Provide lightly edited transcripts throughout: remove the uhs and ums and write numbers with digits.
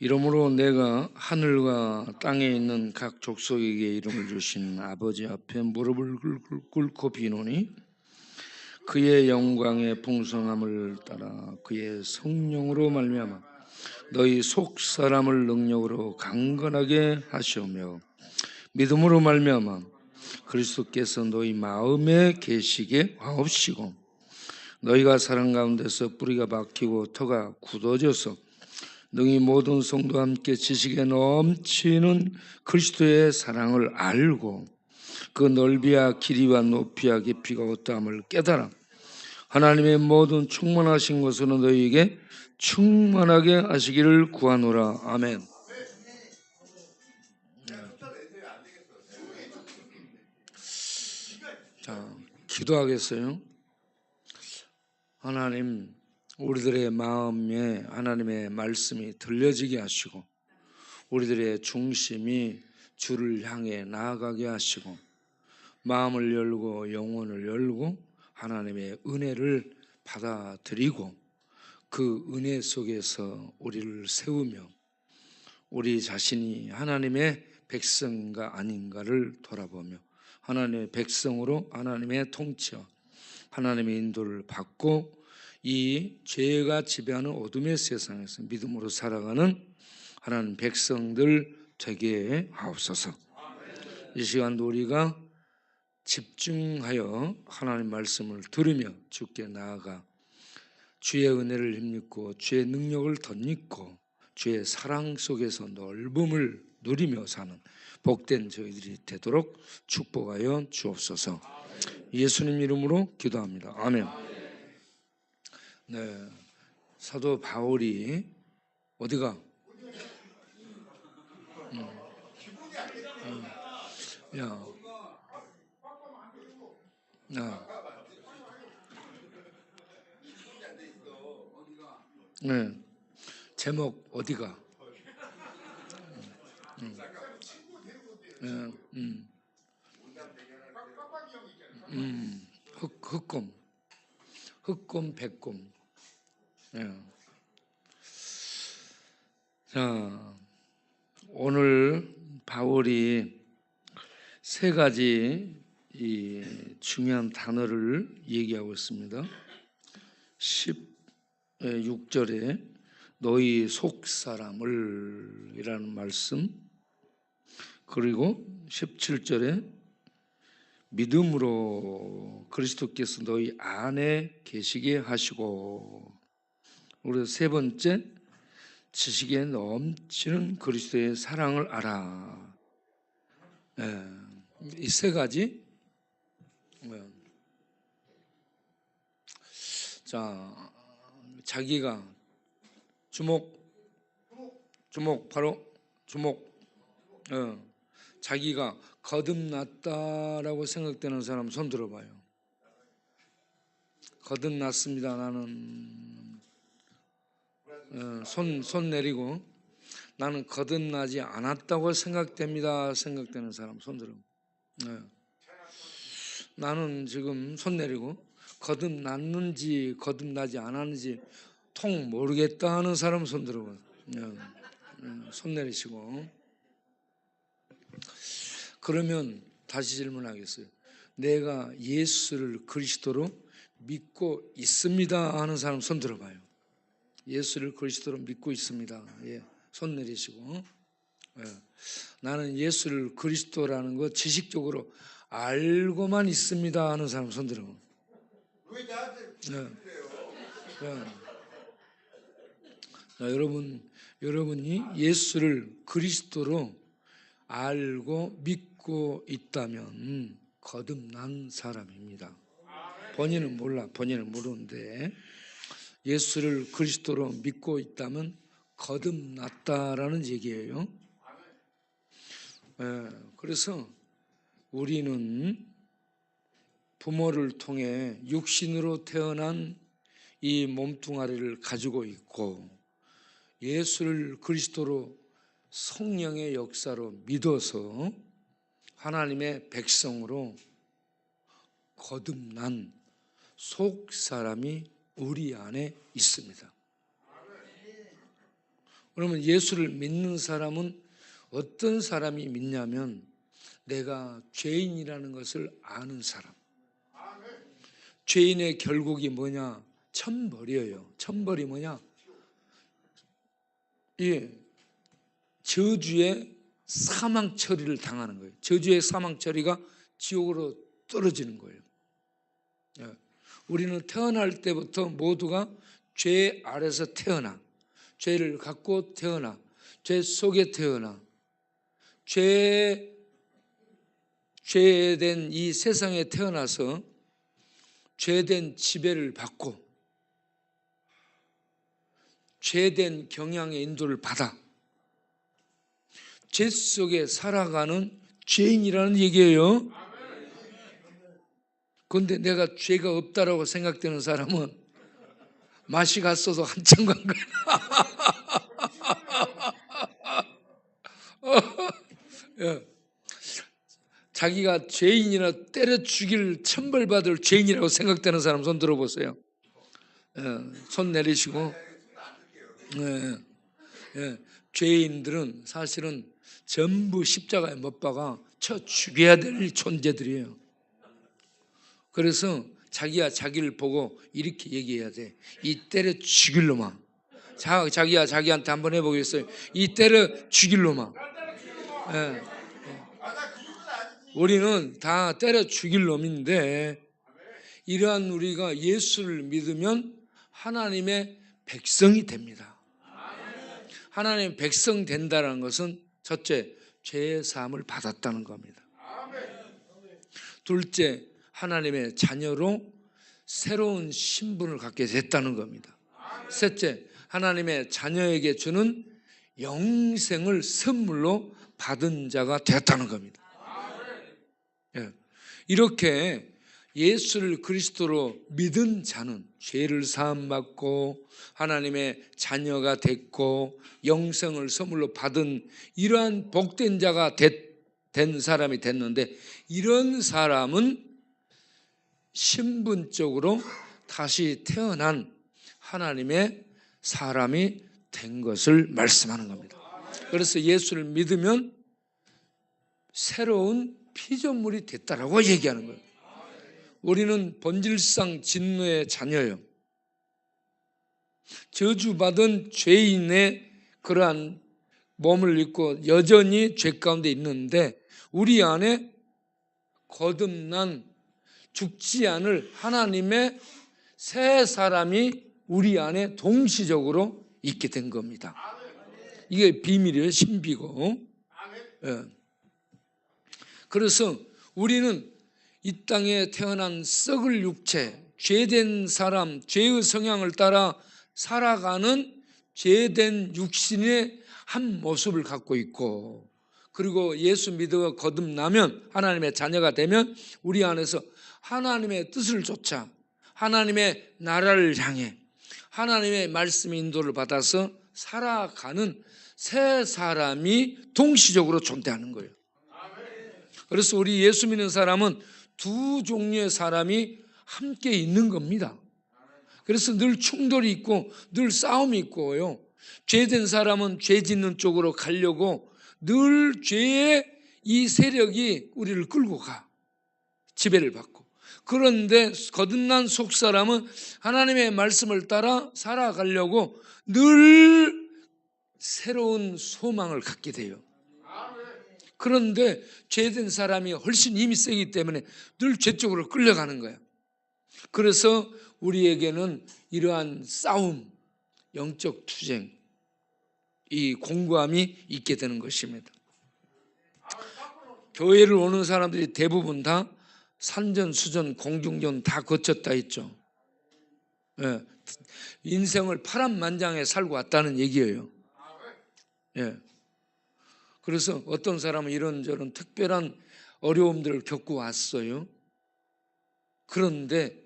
이러므로 내가 하늘과 땅에 있는 각 족속에게 이름을 주신 아버지 앞에 무릎을 꿇고 비노니 그의 영광의 풍성함을 따라 그의 성령으로 말미암아 너희 속 사람을 능력으로 강건하게 하시오며 믿음으로 말미암아 그리스도께서 너희 마음에 계시게 하옵시고 너희가 사랑 가운데서 뿌리가 박히고 터가 굳어져서 능히 모든 성도와 함께 지식에 넘치는 그리스도의 사랑을 알고 그 넓이와 길이와 높이와 깊이가 어떠함을 깨달아 하나님의 모든 충만하신 것으로 너희에게 충만하게 하시기를 구하노라. 아멘. 자, 기도하겠어요. 하나님, 우리들의 마음에 하나님의 말씀이 들려지게 하시고 우리들의 중심이 주를 향해 나아가게 하시고 마음을 열고 영혼을 열고 하나님의 은혜를 받아들이고 그 은혜 속에서 우리를 세우며 우리 자신이 하나님의 백성인가 아닌가를 돌아보며 하나님의 백성으로 하나님의 통치와 하나님의 인도를 받고 이 죄가 지배하는 어둠의 세상에서 믿음으로 살아가는 하나님 백성들 되게 하옵소서. 이 시간도 우리가 집중하여 하나님 말씀을 들으며 주께 나아가 주의 은혜를 힘입고 주의 능력을 덧입고 주의 사랑 속에서 넓음을 누리며 사는 복된 저희들이 되도록 축복하여 주옵소서. 예수님 이름으로 기도합니다. 아멘. 네, 사도 바울이 어디가? 야, 네, 제목 어디가? 흑곰, 백곰. 네. 자, 오늘 바울이 세 가지 이 중요한 단어를 얘기하고 있습니다. 16절에 너희 속 사람을 이라는 말씀, 그리고 17절에 믿음으로 그리스도께서 너희 안에 계시게 하시고, 그리고 세 번째 지식에 넘치는 그리스도의 사랑을 알아. 이 세 가지. 자, 자기가 주목 바로 주목. 자기가 거듭났다라고 생각되는 사람 손 들어봐요. 거듭났습니다. 나는 손 내리고 나는 거듭나지 않았다고 생각됩니다. 생각되는 사람 손 들어. 나는 지금 손 내리고 거듭났는지 거듭나지 않았는지 통 모르겠다 하는 사람 손 들어봐. 손 내리시고. 그러면 다시 질문하겠어요. 내가 예수를 그리스도로 믿고 있습니다 하는 사람 손 들어봐요. 예수를 그리스도로 믿고 있습니다. 예, 손 내리시고. 나는 예수를 그리스도라는 거 지식적으로 알고만 있습니다 하는 사람 손 들어. 왜 나한테 여러분이 예수를 그리스도로 알고 믿고 있다면 거듭난 사람입니다. 본인은 몰라, 본인은 모르는데 예수를 그리스도로 믿고 있다면 거듭났다라는 얘기예요. 그래서 우리는 부모를 통해 육신으로 태어난 이 몸뚱아리를 가지고 있고 예수를 그리스도로 성령의 역사로 믿어서 하나님의 백성으로 거듭난 속 사람이 우리 안에 있습니다. 그러면 예수를 믿는 사람은 어떤 사람이 믿냐면 내가 죄인이라는 것을 아는 사람. 죄인의 결국이 뭐냐? 천벌이에요. 천벌이 뭐냐? 예, 저주의 사망 처리를 당하는 거예요. 저주의 사망 처리가 지옥으로 떨어지는 거예요. 예, 우리는 태어날 때부터 모두가 죄 아래서 태어나, 죄를 갖고 태어나, 죄 속에 태어나, 죄된 이 세상에 태어나서 죄된 지배를 받고 죄된 경향의 인도를 받아 죄 속에 살아가는 죄인이라는 얘기예요. 그런데 내가 죄가 없다라고 생각되는 사람은 맛이 갔어도 한참 간 거야. 자기가 죄인이라 때려 죽일 천벌받을 죄인이라고 생각되는 사람 손 들어보세요. 손 내리시고. 죄인들은 사실은 전부 십자가에 못 박아 쳐 죽여야 될 존재들이에요. 그래서 자기가 자기를 보고 이렇게 얘기해야 돼. 이 때려 죽일 놈아. 자기가 자기한테 한번 해보겠어요. 이 때려 죽일 놈아. 우리는 다 때려 죽일 놈인데 이러한 우리가 예수를 믿으면 하나님의 백성이 됩니다. 하나님의 백성 된다는 것은 첫째, 죄의 사함을 받았다는 겁니다. 둘째, 하나님의 자녀로 새로운 신분을 갖게 됐다는 겁니다. 셋째, 하나님의 자녀에게 주는 영생을 선물로 받은 자가 되었다는 겁니다. 이렇게 예수를 그리스도로 믿은 자는 죄를 사함받고 하나님의 자녀가 됐고 영생을 선물로 받은 이러한 복된 자가 된 사람이 됐는데, 이런 사람은 신분적으로 다시 태어난 하나님의 사람이 된 것을 말씀하는 겁니다. 그래서 예수를 믿으면 새로운 피조물이 됐다라고 얘기하는 거예요. 우리는 본질상 진노의 자녀예요. 저주받은 죄인의 그러한 몸을 입고 여전히 죄 가운데 있는데 우리 안에 거듭난 죽지 않을 하나님의 새 사람이 우리 안에 동시적으로 있게 된 겁니다. 이게 비밀이에요. 신비고. 그래서 우리는 이 땅에 태어난 썩을 육체, 죄된 사람, 죄의 성향을 따라 살아가는 죄된 육신의 한 모습을 갖고 있고, 그리고 예수 믿어 거듭나면 하나님의 자녀가 되면 우리 안에서 하나님의 뜻을 쫓아 하나님의 나라를 향해 하나님의 말씀 인도를 받아서 살아가는 새 사람이 동시적으로 존재하는 거예요. 그래서 우리 예수 믿는 사람은 두 종류의 사람이 함께 있는 겁니다. 그래서 늘 충돌이 있고 늘 싸움이 있고요. 죄된 사람은 죄 짓는 쪽으로 가려고 늘 죄의 이 세력이 우리를 끌고 가, 지배를 받고. 그런데 거듭난 속 사람은 하나님의 말씀을 따라 살아가려고 늘 새로운 소망을 갖게 돼요. 그런데 죄된 사람이 훨씬 힘이 세기 때문에 늘 죄 쪽으로 끌려가는 거예요. 그래서 우리에게는 이러한 싸움, 영적 투쟁, 이 공고함이 있게 되는 것입니다. 교회를 오는 사람들이 대부분 다 산전수전, 공중전 다 거쳤다 했죠. 인생을 파란만장에 살고 왔다는 얘기예요. 그래서 어떤 사람은 이런저런 특별한 어려움들을 겪고 왔어요. 그런데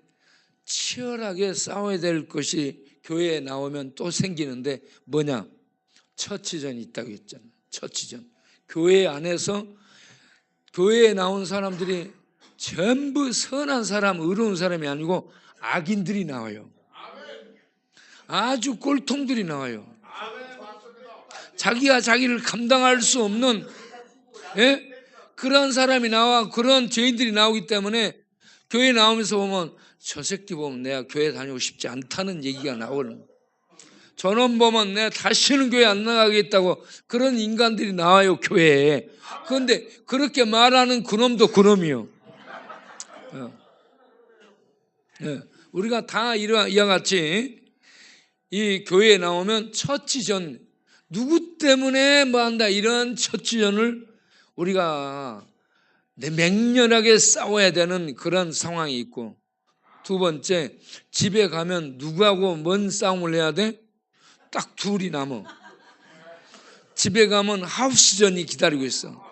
치열하게 싸워야 될 것이 교회에 나오면 또 생기는데 뭐냐? 처치전이 있다고 했잖아요. 처치전. 교회 안에서 교회에 나온 사람들이 전부 선한 사람, 의로운 사람이 아니고 악인들이 나와요. 아주 꼴통들이 나와요. 자기가 자기를 감당할 수 없는, 예? 그런 사람이 나와, 그런 죄인들이 나오기 때문에 교회 나오면서 보면 저 새끼 보면 내가 교회 다니고 싶지 않다는 얘기가 나오는 거예요. 저놈 보면 내가 다시는 교회 안 나가겠다고 그런 인간들이 나와요, 교회에. 그런데 그렇게 말하는 그놈도 그놈이요. 우리가 다 이와 같이 이 교회에 나오면 처치전, 누구 때문에 뭐 한다, 이런 처치전을 우리가 맹렬하게 싸워야 되는 그런 상황이 있고, 두 번째, 집에 가면 누구하고 뭔 싸움을 해야 돼? 딱 둘이 남아. 집에 가면 하우스전이 기다리고 있어.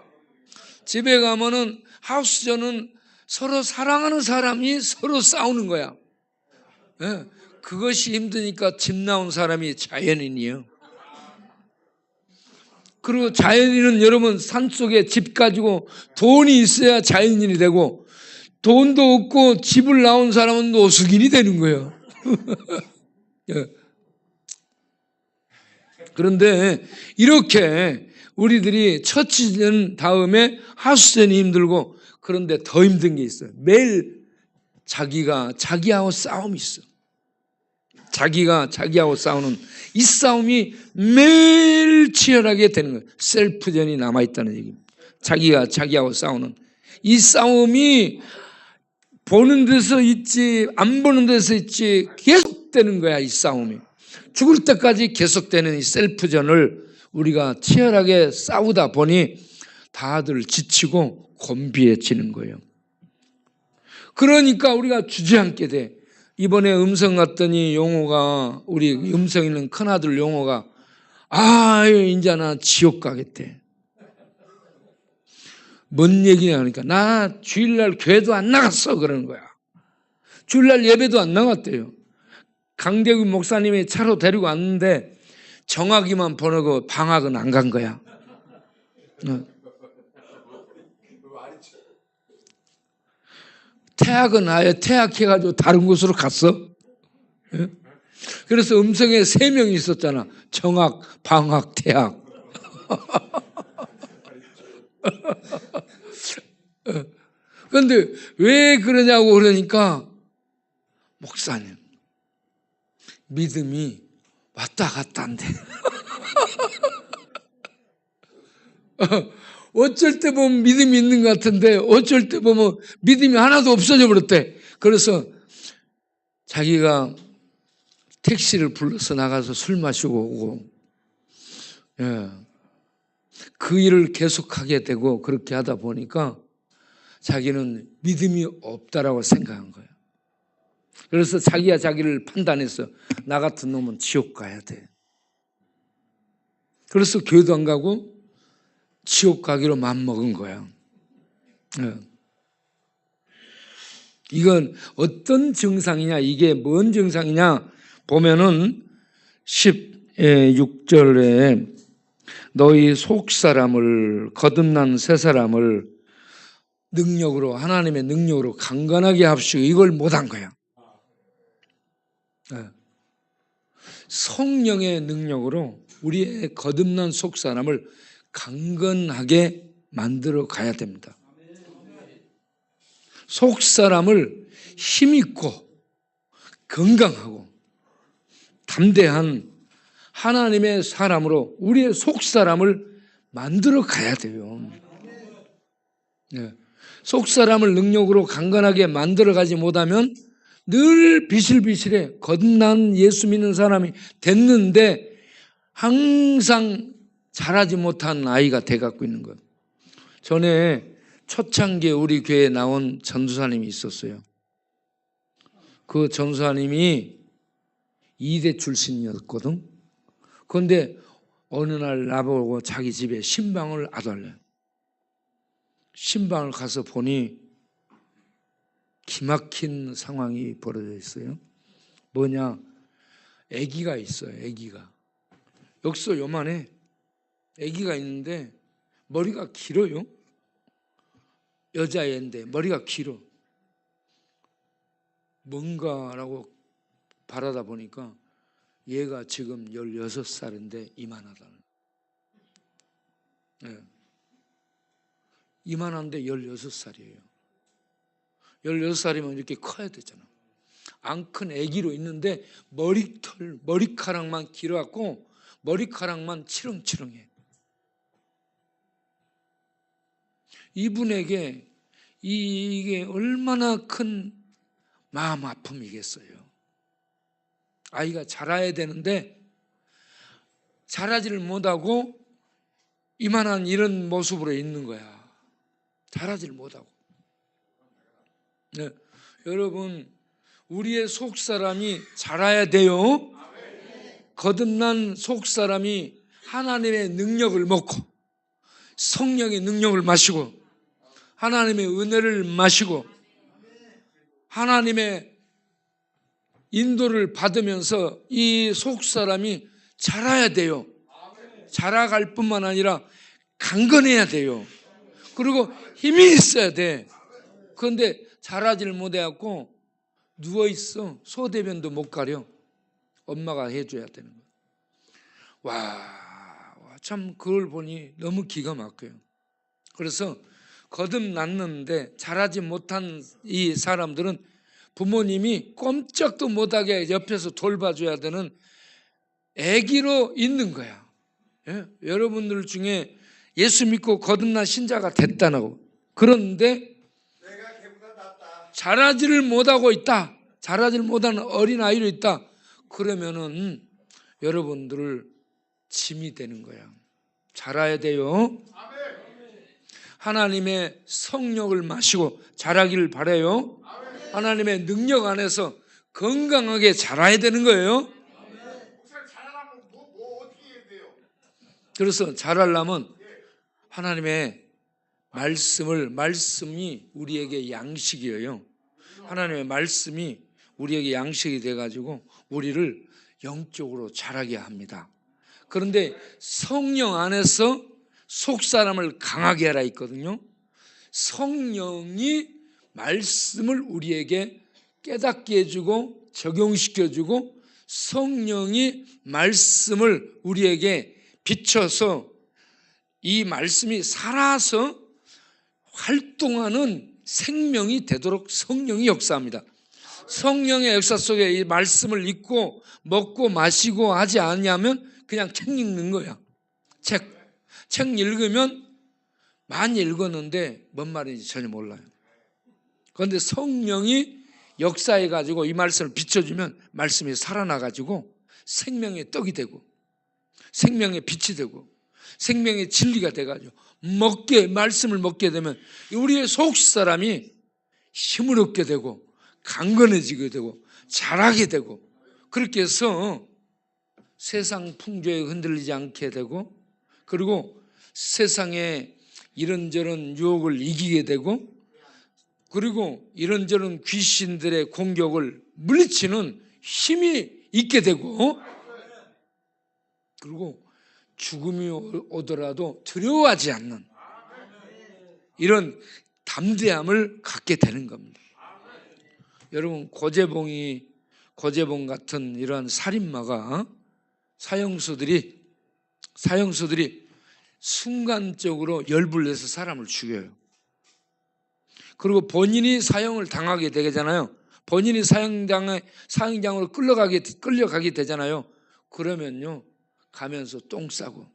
집에 가면은 하우스전은 서로 사랑하는 사람이 서로 싸우는 거야. 예, 그것이 힘드니까 집 나온 사람이 자연인이에요. 그리고 자연인은 여러분 산속에 집 가지고 돈이 있어야 자연인이 되고, 돈도 없고 집을 나온 사람은 노숙인이 되는 거예요. 예. 그런데 이렇게 우리들이 처치된 다음에 하수전이 힘들고, 그런데 더 힘든 게 있어요. 매일 자기가 자기하고 싸움이 있어. 자기가 자기하고 싸우는 이 싸움이 매일 치열하게 되는 거예요. 셀프전이 남아있다는 얘기입니다. 자기가 자기하고 싸우는 이 싸움이 보는 데서 있지 안 보는 데서 있지 계속되는 거야. 이 싸움이 죽을 때까지 계속되는 이 셀프전을 우리가 치열하게 싸우다 보니 다들 지치고 곤비해지는 거예요. 그러니까 우리가 주저앉게 돼. 이번에 음성 갔더니 용호가, 우리 음성 있는 큰아들 용호가 이제 나 지옥 가겠대. 뭔 얘기냐 하니까 나 주일날 교회도 안 나갔어 그러는 거야. 주일날 예배도 안 나갔대요. 강대규 목사님이 차로 데리고 왔는데 정학이만 보내고 방학은 안 간 거야. 태학은 아예 퇴학해가지고 다른 곳으로 갔어. 그래서 음성에 3명이 있었잖아. 정학, 방학, 퇴학. 그런데 왜 그러냐고 그러니까, 목사님 믿음이 왔다 갔다 한대. 어쩔 때 보면 믿음이 있는 것 같은데 어쩔 때 보면 믿음이 하나도 없어져 버렸대. 그래서 자기가 택시를 불러서 나가서 술 마시고 오고, 그 일을 계속하게 되고, 그렇게 하다 보니까 자기는 믿음이 없다라고 생각한 거예요. 그래서 자기가 자기를 판단했어. 나 같은 놈은 지옥 가야 돼. 그래서 교회도 안 가고 지옥 가기로 마음먹은 거야. 이건 어떤 증상이냐, 이게 뭔 증상이냐 보면은 16절에 너희 속사람을, 거듭난 새사람을 능력으로, 하나님의 능력으로 강건하게 합시고, 이걸 못한 거야. 성령의 능력으로 우리의 거듭난 속사람을 강건하게 만들어 가야 됩니다. 속사람을 힘있고 건강하고 담대한 하나님의 사람으로 우리의 속사람을 만들어 가야 돼요. 속사람을 능력으로 강건하게 만들어 가지 못하면 늘 비실비실해. 거듭난 예수 믿는 사람이 됐는데 항상 자라지 못한 아이가 돼갖고 있는 거예요. 전에 초창기에 우리 교회에 나온 전도사님이 있었어요. 그 전도사님이 2대 출신이었거든. 그런데 어느 날 나보고 자기 집에 신방을 아달래. 신방을 가서 보니 기막힌 상황이 벌어져 있어요. 뭐냐, 아기가 있어요. 아기가 역서 요만해. 아기가 있는데 머리가 길어요. 여자애인데 머리가 길어. 뭔가라고 바라다 보니까 얘가 지금 16살인데 이만하다는. 네. 이만한데 16살이에요. 16살이면 이렇게 커야 되잖아. 안 큰 아기로 있는데 머리카락만 길어갖고 머리카락만 치렁치렁해. 이분에게 이게 얼마나 큰 마음 아픔이겠어요. 아이가 자라야 되는데 자라지를 못하고 이만한 이런 모습으로 있는 거야. 자라지를 못하고. 네. 여러분, 우리의 속사람이 자라야 돼요. 거듭난 속사람이 하나님의 능력을 먹고 성령의 능력을 마시고 하나님의 은혜를 마시고 하나님의 인도를 받으면서 이 속사람이 자라야 돼요. 자라갈 뿐만 아니라 강건해야 돼요. 그리고 힘이 있어야 돼. 그런데 자라지를 못해갖고 누워있어. 소대변도 못 가려. 엄마가 해줘야 되는 거예요. 와, 참 그걸 보니 너무 기가 막혀요. 그래서 거듭났는데 자라지 못한 이 사람들은 부모님이 꼼짝도 못하게 옆에서 돌봐줘야 되는 아기로 있는 거야. 예? 여러분들 중에 예수 믿고 거듭난 신자가 됐다고. 그런데 자라지를 못하고 있다. 자라지를 못하는 어린아이로 있다. 그러면은 여러분들을 짐이 되는 거야. 자라야 돼요. 하나님의 성령을 마시고 자라기를 바라요. 하나님의 능력 안에서 건강하게 자라야 되는 거예요. 그래서 자라려면 하나님의 말씀이 우리에게 양식이에요. 하나님의 말씀이 우리에게 양식이 돼가지고 우리를 영적으로 자라게 합니다. 그런데 성령 안에서 속사람을 강하게 하라 있거든요. 성령이 말씀을 우리에게 깨닫게 해주고 적용시켜주고 성령이 말씀을 우리에게 비춰서 이 말씀이 살아서 활동하는 생명이 되도록 성령이 역사합니다. 성령의 역사 속에 이 말씀을 읽고 먹고 마시고 하지 않냐면 그냥 책 읽는 거야. 책 읽으면 많이 읽었는데 뭔 말인지 전혀 몰라요. 그런데 성령이 역사해가지고 이 말씀을 비춰주면 말씀이 살아나가지고 생명의 떡이 되고 생명의 빛이 되고 생명의 진리가 돼가지고 말씀을 먹게 되면 우리의 속사람이 힘을 얻게 되고 강건해지게 되고 자라게 되고 그렇게 해서 세상 풍조에 흔들리지 않게 되고 그리고 세상의 이런저런 유혹을 이기게 되고 그리고 이런저런 귀신들의 공격을 물리치는 힘이 있게 되고 그리고 죽음이 오더라도 두려워하지 않는 이런 담대함을 갖게 되는 겁니다. 여러분 고재봉 같은 이러한 살인마가 사형수들이 순간적으로 열불 내서 사람을 죽여요. 그리고 본인이 사형을 당하게 되잖아요. 본인이 사형장으로 끌려가게 되잖아요. 그러면요 가면서 똥 싸고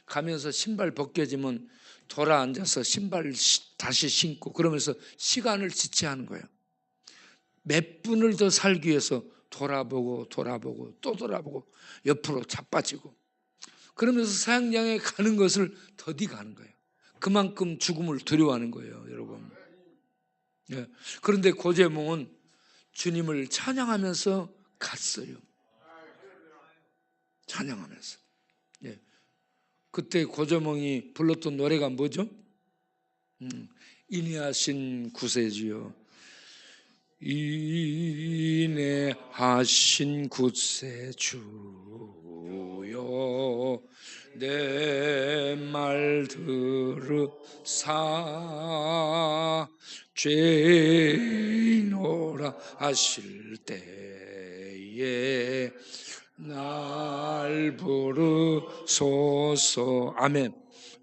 가면서 신발 벗겨지면 돌아 앉아서 신발 다시 신고 그러면서 시간을 지체하는 거예요. 몇 분을 더 살기 위해서 돌아보고 또 돌아보고 옆으로 자빠지고 그러면서 사형장에 가는 것을 더디 가는 거예요. 그만큼 죽음을 두려워하는 거예요, 여러분. 예. 그런데 고재몽은 주님을 찬양하면서 갔어요. 찬양하면서. 예. 그때 고재몽이 불렀던 노래가 뭐죠? 인내하신 구세주여 인내하신 구세주여 내 말 들으사 죄인오라 하실 때에 날 날 부르소서. 아멘.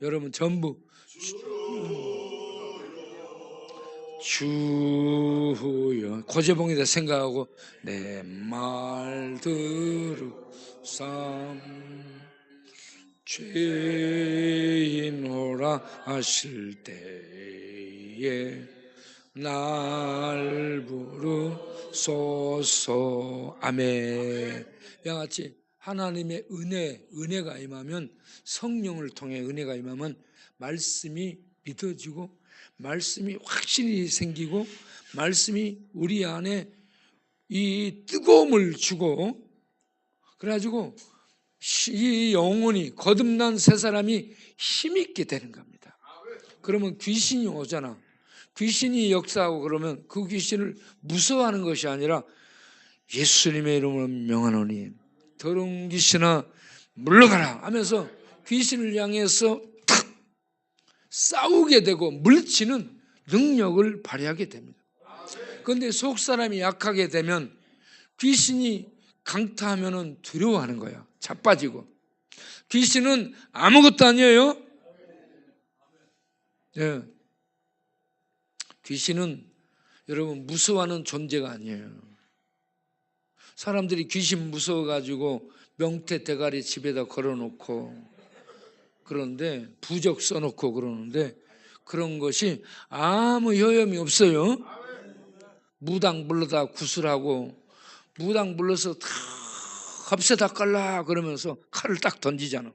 여러분 전부 주여 고재봉이다 생각하고 내 말 들으삼 죄인오라 하실 때에 날 부르소서. 아멘. 양같이 하나님의 은혜가 임하면, 성령을 통해 은혜가 임하면 말씀이 믿어지고 말씀이 확신이 생기고 말씀이 우리 안에 이 뜨거움을 주고, 그래가지고 이 영혼이 거듭난 새 사람이 힘있게 되는 겁니다. 그러면 귀신이 오잖아. 귀신이 역사하고 그러면 그 귀신을 무서워하는 것이 아니라 예수님의 이름으로 명하노니 더러운 귀신아 물러가라 하면서 귀신을 향해서 탁 싸우게 되고 물리치는 능력을 발휘하게 됩니다. 그런데 속 사람이 약하게 되면 귀신이 강타하면 두려워하는 거야. 자빠지고. 귀신은 아무것도 아니에요. 네. 귀신은 여러분 무서워하는 존재가 아니에요. 사람들이 귀신 무서워가지고 명태 대가리 집에다 걸어놓고 그런데 부적 써놓고 그러는데 그런 것이 아무 효험이 없어요. 무당 불러다 구슬하고 무당 불러서 다 합세다 깔라 그러면서 칼을 딱 던지잖아.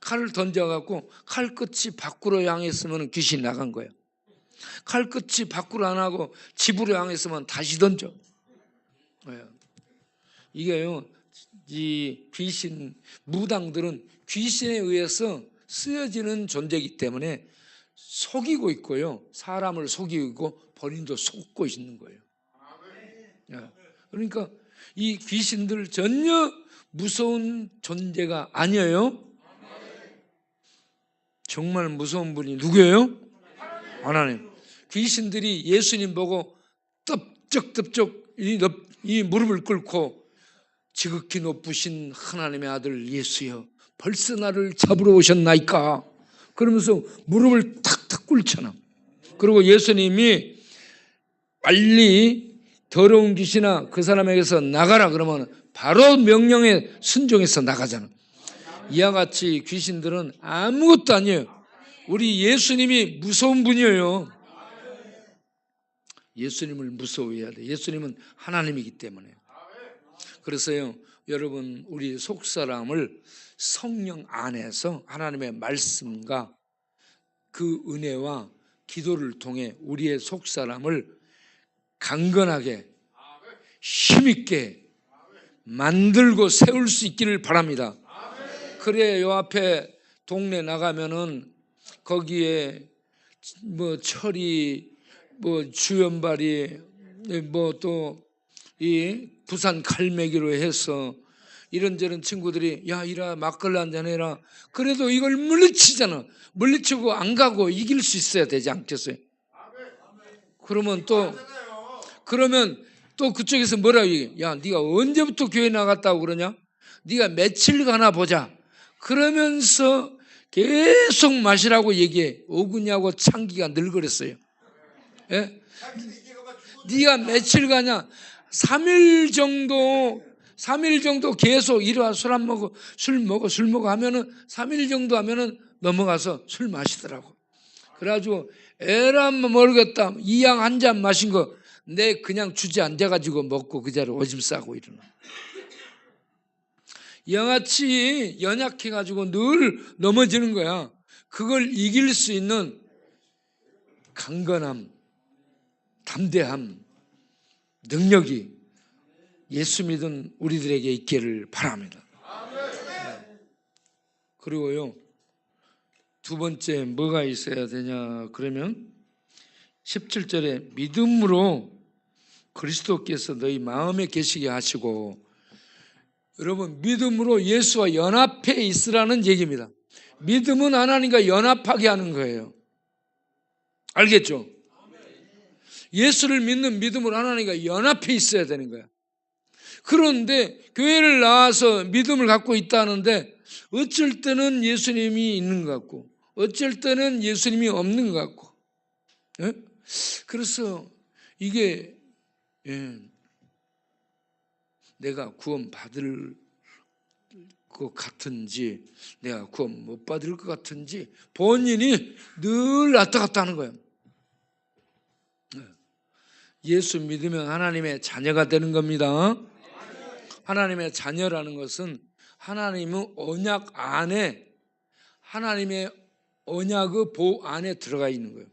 칼을 던져갖고 칼 끝이 밖으로 향했으면 귀신이 나간 거야. 칼 끝이 밖으로 안 하고 집으로 향했으면 다시 던져. 이게요, 이 귀신, 무당들은 귀신에 의해서 쓰여지는 존재이기 때문에 속이고 있고요. 사람을 속이고 있고 본인도 속고 있는 거예요. 그러니까 이 귀신들 전혀 무서운 존재가 아니에요. 정말 무서운 분이 누구예요? 하나님. 귀신들이 예수님 보고 떡적떡적 이 무릎을 꿇고 지극히 높으신 하나님의 아들 예수여 벌써 나를 잡으러 오셨나이까 그러면서 무릎을 탁탁 꿇잖아. 그리고 예수님이 빨리 더러운 귀신아 그 사람에게서 나가라 그러면 바로 명령에 순종해서 나가잖아. 이와 같이 귀신들은 아무것도 아니에요. 우리 예수님이 무서운 분이에요. 예수님을 무서워해야 돼. 예수님은 하나님이기 때문에. 그래서요, 여러분 우리 속사람을 성령 안에서 하나님의 말씀과 그 은혜와 기도를 통해 우리의 속사람을 강건하게 힘있게 만들고 세울 수 있기를 바랍니다. 그래 요 앞에 동네 나가면은 거기에 뭐 철이 뭐 주연발이 뭐 또 이 부산 갈매기로 해서 이런저런 친구들이 야 이라 막걸리 한잔 해라. 그래도 이걸 물리치잖아. 물리치고 안 가고 이길 수 있어야 되지 않겠어요? 그러면 또 그쪽에서 뭐라고 얘기해? 야 네가 언제부터 교회 나갔다고 그러냐? 네가 며칠 가나 보자. 그러면서 계속 마시라고 얘기해. 오근이하고 창기가 늘 그랬어요. 예? 네가 며칠 가냐? 3일 정도 계속 이리 와 술 안 먹어 술 먹어 하면은 3일 정도 하면은 넘어가서 술 마시더라고. 그래가지고 에라 모르겠다. 이 양 한 잔 마신 거 내 그냥 주저앉아가지고 먹고 그 자리에 오줌 싸고 이러는. 양아치 연약해가지고 늘 넘어지는 거야. 그걸 이길 수 있는 강건함, 담대함, 능력이 예수 믿은 우리들에게 있기를 바랍니다. 그리고요, 두 번째 뭐가 있어야 되냐 그러면 17절에 믿음으로 그리스도께서 너희 마음에 계시게 하시고, 여러분 믿음으로 예수와 연합해 있으라는 얘기입니다. 믿음은 하나님과 연합하게 하는 거예요. 알겠죠? 예수를 믿는 믿음으로 하나님과 연합해 있어야 되는 거야. 그런데 교회를 나와서 믿음을 갖고 있다는데 어쩔 때는 예수님이 있는 것 같고 어쩔 때는 예수님이 없는 것 같고. 예? 그래서 이게 내가 구원 받을 것 같은지 내가 구원 못 받을 것 같은지 본인이 늘 왔다 갔다 하는 거예요. 예수 믿으면 하나님의 자녀가 되는 겁니다. 하나님의 자녀라는 것은 하나님의 언약 안에, 하나님의 언약의 보 안에 들어가 있는 거예요.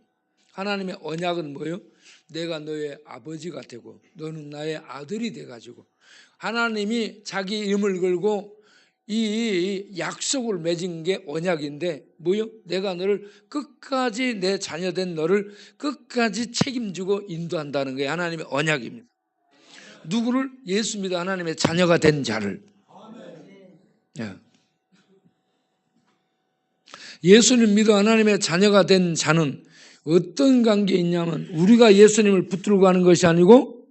하나님의 언약은 뭐예요? 내가 너의 아버지가 되고 너는 나의 아들이 돼가지고 하나님이 자기 이름을 걸고 이 약속을 맺은 게 언약인데 뭐요? 내가 너를 끝까지, 내 자녀된 너를 끝까지 책임지고 인도한다는 게 하나님의 언약입니다. 누구를? 예수 믿어 하나님의 자녀가 된 자를. 예수님 믿어 하나님의 자녀가 된 자는 어떤 관계에 있냐면 우리가 예수님을 붙들고 가는 것이 아니고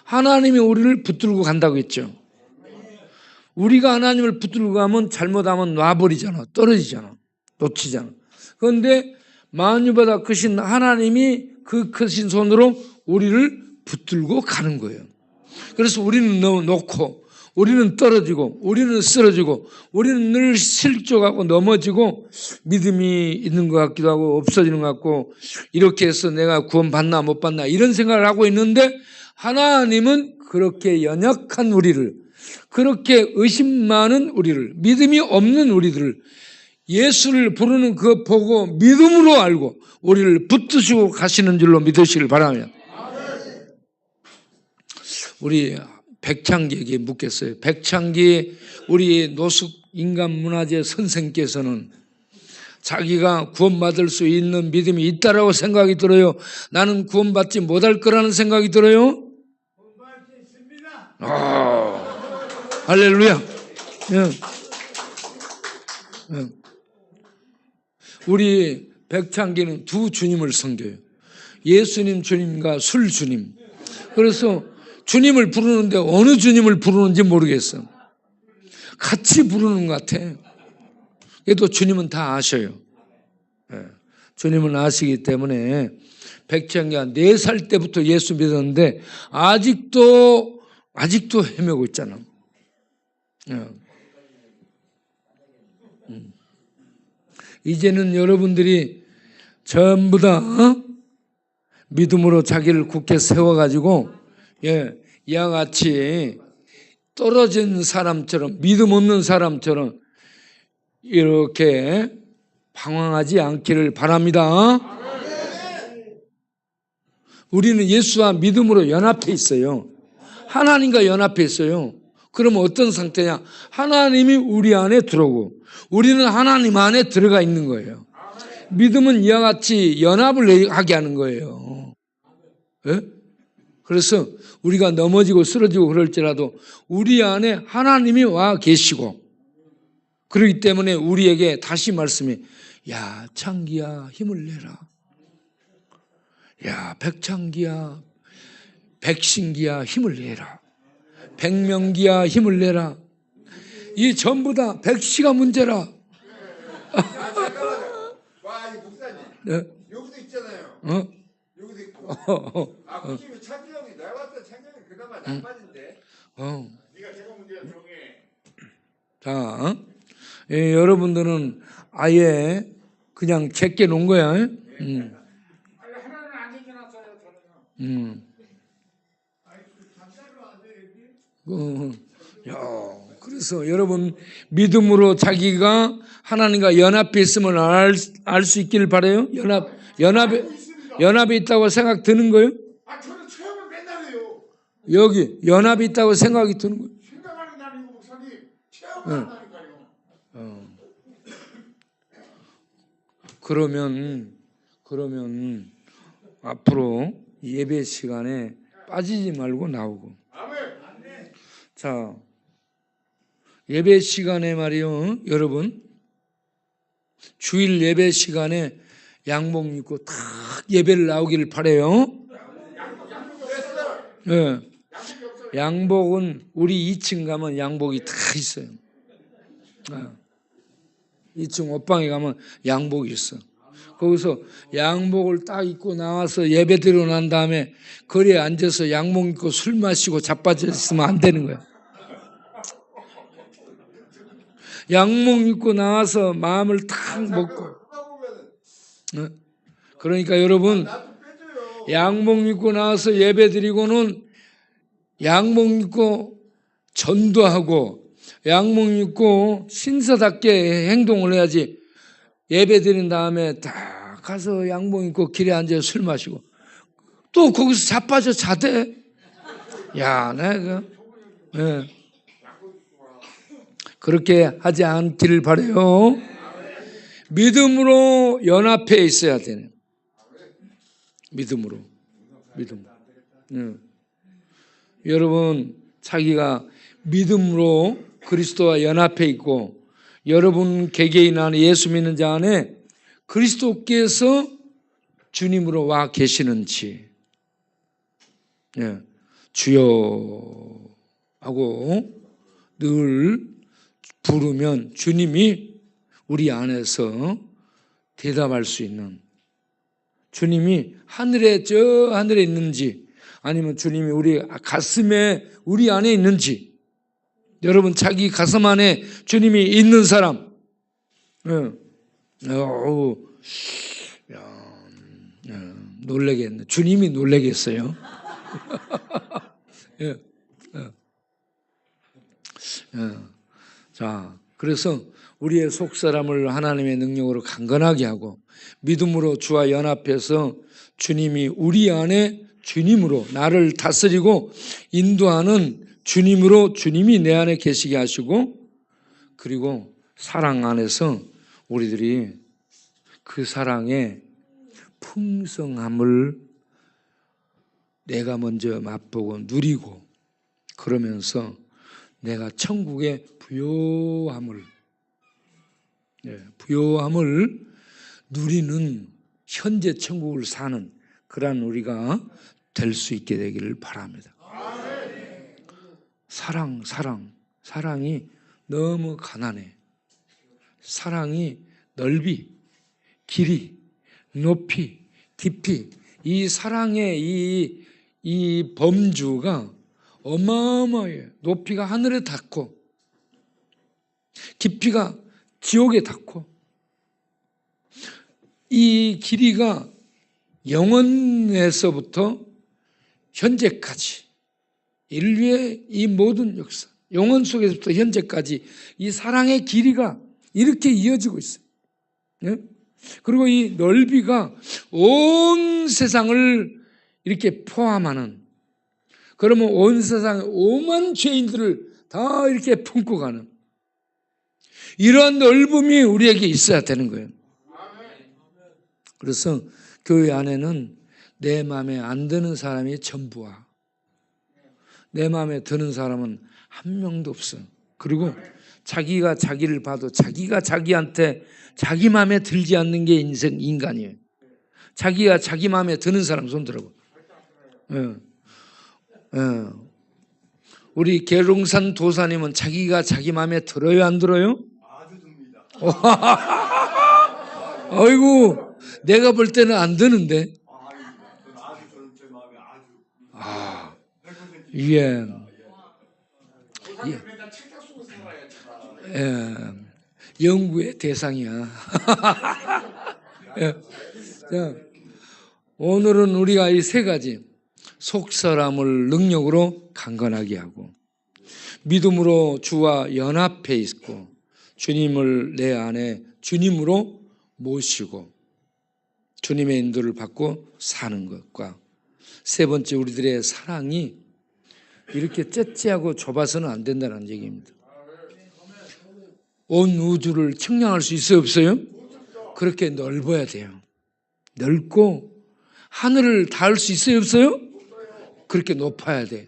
하나님이 우리를 붙들고 간다고 했죠. 우리가 하나님을 붙들고 가면 잘못하면 놔버리잖아. 떨어지잖아. 놓치잖아. 그런데 만유보다 크신 하나님이 그 크신 손으로 우리를 붙들고 가는 거예요. 그래서 우리는 놓고 우리는 떨어지고 우리는 쓰러지고 우리는 늘 실족하고 넘어지고 믿음이 있는 것 같기도 하고 없어지는 것 같고 이렇게 해서 내가 구원 받나 못 받나 이런 생각을 하고 있는데 하나님은 그렇게 연약한 우리를, 그렇게 의심 많은 우리를, 믿음이 없는 우리들을 예수를 부르는 그거 보고 믿음으로 알고 우리를 붙드시고 가시는 줄로 믿으시길 바랍니다. 우리 백창기에게 묻겠어요. 백창기 우리 노숙 인간문화재 선생께서는 자기가 구원받을 수 있는 믿음이 있다라고 생각이 들어요? 나는 구원받지 못할 거라는 생각이 들어요? 구원받을 수 있습니다. 할렐루야. 우리 백창기는 두 주님을 섬겨요. 예수님 주님과 술 주님. 그래서 주님을 부르는데 어느 주님을 부르는지 모르겠어. 같이 부르는 것 같아. 그래도 주님은 다 아셔요. 주님은 아시기 때문에 백창기가 4살 때부터 예수 믿었는데 아직도 헤매고 있잖아. 이제는 여러분들이 전부 다 믿음으로 자기를 굳게 세워가지고 이와 같이 떨어진 사람처럼, 믿음 없는 사람처럼 이렇게 방황하지 않기를 바랍니다. 우리는 예수와 믿음으로 연합해 있어요. 하나님과 연합해 있어요. 그러면 어떤 상태냐? 하나님이 우리 안에 들어오고 우리는 하나님 안에 들어가 있는 거예요. 믿음은 이와 같이 연합을 하게 하는 거예요. 네? 그래서 우리가 넘어지고 쓰러지고 그럴지라도 우리 안에 하나님이 와 계시고 그렇기 때문에 우리에게 다시 말씀해. 야, 창기야, 힘을 내라. 야, 백창기야, 백신기야, 힘을 내라. 백명기야, 힘을 내라. 이 전부 다 백시가 문제라. 와, 이 목사님. 네? 여기도 있잖아요. 여기도 있고. 그 집에 창규형이 내가 봤을 때 창규형이 그나마 낭만인데. 네가 제가 문제야 조용해. 자, 여러분들은 아예 그냥 제껴 놓은 거야. 아니, 하나는 안 제껴놨어요, 저는요. 그래서 여러분 믿음으로 자기가 하나님과 연합해 있음을 알 수 있기를 바라요. 연합에 있다고 생각 드는 거예요? 저는 체험을 맨날 해요. 여기 연합이 있다고 생각이 드는 거예요. 생각하는 게 아니고 목사님 체험을 한다니까요. 그러면 앞으로 예배 시간에 빠지지 말고 나오고. 자, 예배 시간에 말이요, 여러분 주일 예배 시간에 양복 입고 딱 예배를 나오기를 바래요. 양복은 우리 2층 가면 양복이 다 있어요. 2층 옷방에 가면 양복이 있어. 거기서 양복을 딱 입고 나와서 예배 드리고 난 다음에 거리에 앉아서 양복 입고 술 마시고 자빠져 있으면 안 되는 거야. 양복 입고 나와서 마음을 탁 먹고. 그러니까 여러분, 양복 입고 나와서 예배 드리고는 양복 입고 전도하고 양복 입고 신사답게 행동을 해야지. 예배 드린 다음에 딱 가서 양복 입고 길에 앉아서 술 마시고 또 거기서 자빠져 자대. 야, 내가 그렇게 하지 않기를 바라요. 믿음으로 연합해 있어야 되네. 믿음으로. 여러분, 자기가 믿음으로 그리스도와 연합해 있고 여러분 개개인 안에 예수 믿는 자 안에 그리스도께서 주님으로 와 계시는지 주여 하고 늘 부르면 주님이 우리 안에서 대답할 수 있는, 주님이 저 하늘에 있는지 아니면 주님이 우리 가슴에 우리 안에 있는지. 여러분 자기 가슴 안에 주님이 있는 사람, 놀라겠네. 주님이 놀라겠어요. 자, 그래서 우리의 속사람을 하나님의 능력으로 강건하게 하고 믿음으로 주와 연합해서 주님이 우리 안에 주님으로 나를 다스리고 인도하는 주님으로 주님이 내 안에 계시게 하시고 그리고 사랑 안에서 우리들이 그 사랑의 풍성함을 내가 먼저 맛보고 누리고 그러면서 내가 천국의 부요함을 누리는 현재 천국을 사는 그러한 우리가 될 수 있게 되기를 바랍니다. 사랑이 너무 가난해. 사랑이 넓이, 길이, 높이, 깊이, 이 사랑의 이 범주가 어마어마해요. 높이가 하늘에 닿고 깊이가 지옥에 닿고 이 길이가 영원에서부터 현재까지 인류의 이 모든 역사, 영원 속에서부터 현재까지 이 사랑의 길이가 이렇게 이어지고 있어요. 그리고 이 넓이가 온 세상을 이렇게 포함하는, 그러면 온 세상의 오만 죄인들을 다 이렇게 품고 가는 이러한 넓음이 우리에게 있어야 되는 거예요. 그래서 교회 안에는 내 마음에 안 드는 사람이 전부야. 내 마음에 드는 사람은 한 명도 없어요. 그리고 자기가 자기를 봐도 자기가 자기한테 자기 마음에 들지 않는 게 인간이에요. 자기가 자기 마음에 드는 사람 손 들어봐. 우리 계룡산 도사님은 자기가 자기 마음에 들어요, 안 들어요? 아주 듭니다. 아이고, 내가 볼 때는 안 드는데. 아주 저는 제 마음에 아주. 예. 맨날 책상 속에 살아야 연구의 대상이야. 자, 오늘은 우리가 이 세 가지, 속사람을 능력으로 강건하게 하고 믿음으로 주와 연합해 있고 주님을 내 안에 주님으로 모시고 주님의 인도를 받고 사는 것과 세 번째, 우리들의 사랑이 이렇게 째째하고 좁아서는 안 된다는 얘기입니다. 온 우주를 측량할 수 있어요, 없어요? 그렇게 넓어야 돼요. 넓고 하늘을 닿을 수 있어요, 없어요? 그렇게 높아야 돼.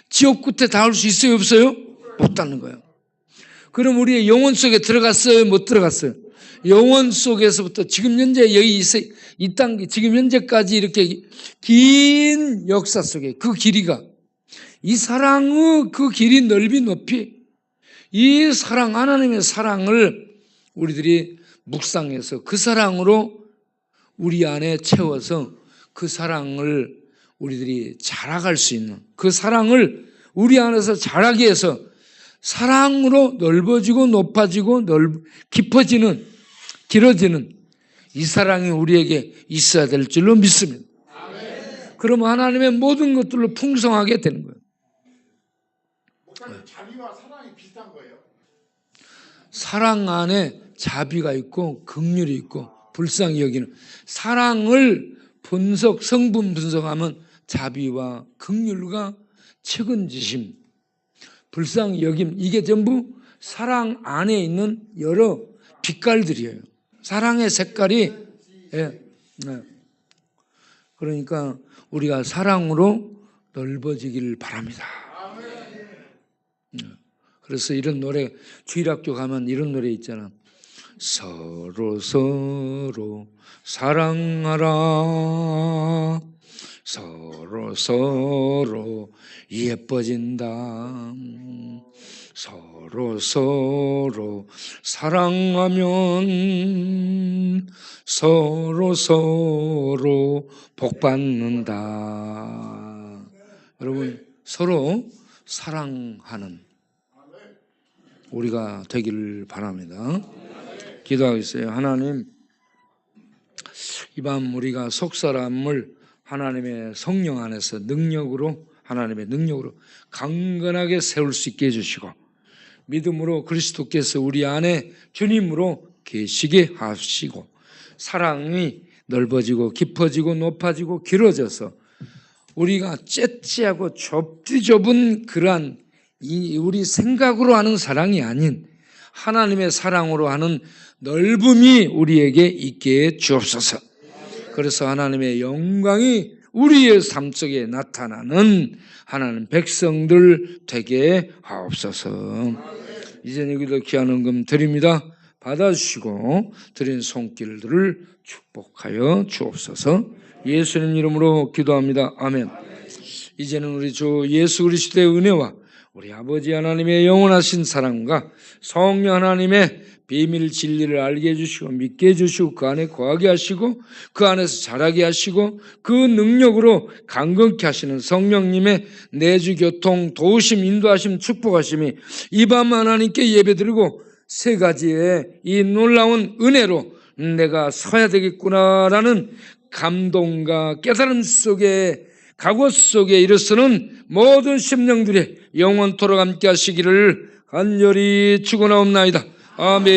지옥 끝에 닿을 수 있어요, 없어요? 못 닿는 거예요. 그럼 우리의 영혼 속에 들어갔어요, 못 들어갔어요? 영혼 속에서부터 지금 현재 이 땅 지금 현재까지 이렇게 긴 역사 속에 그 길이가 이 사랑의 그 길이 넓이 높이 이 사랑, 하나님의 사랑을 우리들이 묵상해서 그 사랑으로 우리 안에 채워서 그 사랑을 우리들이 자라갈 수 있는 그 사랑을 우리 안에서 자라게 해서 사랑으로 넓어지고 높아지고 깊어지는 길어지는 이 사랑이 우리에게 있어야 될 줄로 믿습니다. 그러면 하나님의 모든 것들로 풍성하게 되는 거예요. 목사님, 자비와 사랑이 비슷한 거예요? 사랑 안에 자비가 있고 긍휼이 있고 불쌍히 여기는 사랑을 성분 분석하면 자비와 긍휼과 책임지심, 불쌍히 여김 이게 전부 사랑 안에 있는 여러 빛깔들이에요. 사랑의 색깔이 그러니까 우리가 사랑으로 넓어지기를 바랍니다. 그래서 이런 노래 주일학교 가면 이런 노래 있잖아. 서로 사랑하라. 서로 예뻐진다. 서로 사랑하면 서로 복받는다. 여러분 서로 사랑하는 우리가 되기를 바랍니다. 기도하겠어요. 하나님, 이 밤 우리가 속사람을 하나님의 성령 안에서 하나님의 능력으로 강건하게 세울 수 있게 해주시고 믿음으로 그리스도께서 우리 안에 주님으로 계시게 하시고 사랑이 넓어지고 깊어지고 높아지고 길어져서 우리가 째째하고 좁은 그러한 우리 생각으로 하는 사랑이 아닌 하나님의 사랑으로 하는 넓음이 우리에게 있게 해 주옵소서. 그래서 하나님의 영광이 우리의 삶 속에 나타나는 하나님 백성들 되게 하옵소서. 이제 여기도 귀한 헌금 드립니다. 받아주시고 드린 손길들을 축복하여 주옵소서. 예수님 이름으로 기도합니다. 아멘. 이제는 우리 주 예수 그리스도의 은혜와 우리 아버지 하나님의 영원하신 사랑과 성령 하나님의 비밀 진리를 알게 해주시고 믿게 해주시고 그 안에 거하게 하시고 그 안에서 자라게 하시고 그 능력으로 강건케 하시는 성령님의 내주 교통 도우심 인도하심 축복하심이 이 밤 하나님께 예배드리고 세 가지의 이 놀라운 은혜로 내가 서야 되겠구나라는 감동과 깨달음 속에 각오 속에 일어서는 모든 심령들의 영원토록 함께 하시기를 간절히 축원하옵나이다. 아멘.